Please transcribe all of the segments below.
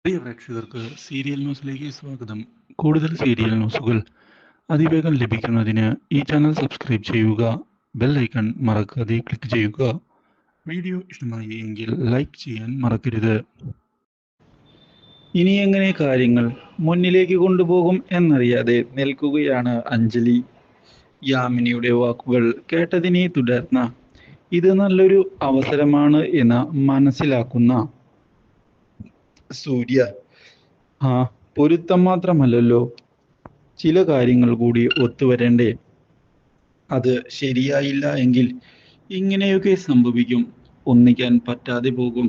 പ്രിയ പ്രേക്ഷകർക്ക് സീരിയൽ ന്യൂസിലേക്ക് സ്വാഗതം. കൂടുതൽ സീരിയൽ ന്യൂസുകൾ അതിവേഗം ലഭിക്കുന്നതിന് ഈ ചാനൽ സബ്സ്ക്രൈബ് ചെയ്യുക. ബെൽ ഐക്കൺ മറക്കാതെ ക്ലിക്ക് ചെയ്യുക. വീഡിയോ ഇഷ്ടമായി എങ്കിൽ ലൈക്ക് ചെയ്യാൻ മറക്കരുത്. ഇനി എങ്ങനെ കാര്യങ്ങൾ മുന്നിലേക്ക് കൊണ്ടുപോകും എന്നറിയാതെ നിൽക്കുകയാണ് അഞ്ജലി. യാമിനിയുടെ വാക്കുകൾ കേട്ടതിനെ തുടർന്ന് ഇത് നല്ലൊരു അവസരമാണ് എന്ന് മനസ്സിലാക്കുന്ന സൂര്യ, ആ പൊരുത്തം മാത്രമല്ലല്ലോ, ചില കാര്യങ്ങൾ കൂടി ഒത്തുവരണ്ടേ? അത് ശരിയായില്ല എങ്കിൽ ഇങ്ങനെയൊക്കെ സംഭവിക്കും, ഒന്നിക്കാൻ പറ്റാതെ പോകും.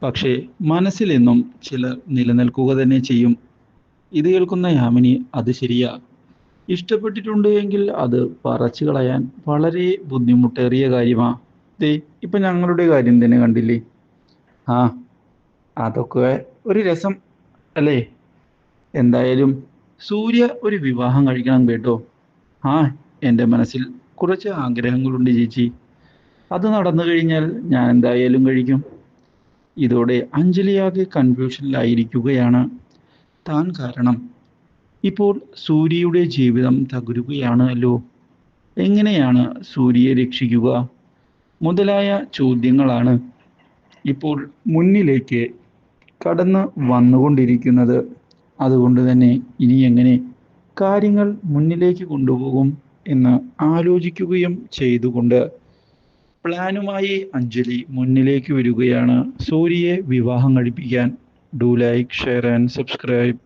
പക്ഷേ മനസ്സിലെന്നും ചിലർ നിലനിൽക്കുക തന്നെ ചെയ്യും. ഇത് കേൾക്കുന്ന യാമിനി, അത് ശരിയാ, ഇഷ്ടപ്പെട്ടിട്ടുണ്ട് എങ്കിൽ അത് പറച്ചു കളയാൻ വളരെ ബുദ്ധിമുട്ടേറിയ കാര്യമാ. ദേ ഇപ്പൊ ഞങ്ങളുടെ കാര്യം തന്നെ കണ്ടില്ലേ, ആ അതൊക്കെ ഒരു രസം അല്ലേ? എന്തായാലും സൂര്യ ഒരു വിവാഹം കഴിക്കണം കേട്ടോ. ആ എൻ്റെ മനസ്സിൽ കുറച്ച് ആഗ്രഹങ്ങളുണ്ട് ചേച്ചി, അത് നടന്നു കഴിഞ്ഞാൽ ഞാൻ എന്തായാലും കഴിക്കും. ഇതോടെ അഞ്ജലിയാകെ കൺഫ്യൂഷനിലായിരിക്കുകയാണ്. താൻ കാരണം ഇപ്പോൾ സൂര്യയുടെ ജീവിതം തകരുകയാണല്ലോ. എങ്ങനെയാണ് സൂര്യയെ രക്ഷിക്കുക മുതലായ ചോദ്യങ്ങളാണ് ഇപ്പോൾ മുന്നിലേക്ക് കടന്ന് വന്നുകൊണ്ടിരിക്കുന്നത്. അതുകൊണ്ട് തന്നെ ഇനി എങ്ങനെ കാര്യങ്ങൾ മുന്നിലേക്ക് കൊണ്ടുപോകും എന്ന് ആലോചിക്കുകയും ചെയ്തുകൊണ്ട് പ്ലാനുമായി അഞ്ജലി മുന്നിലേക്ക് വരികയാണ് സൂര്യയെ വിവാഹം കഴിപ്പിക്കാൻ. Do like, share and subscribe.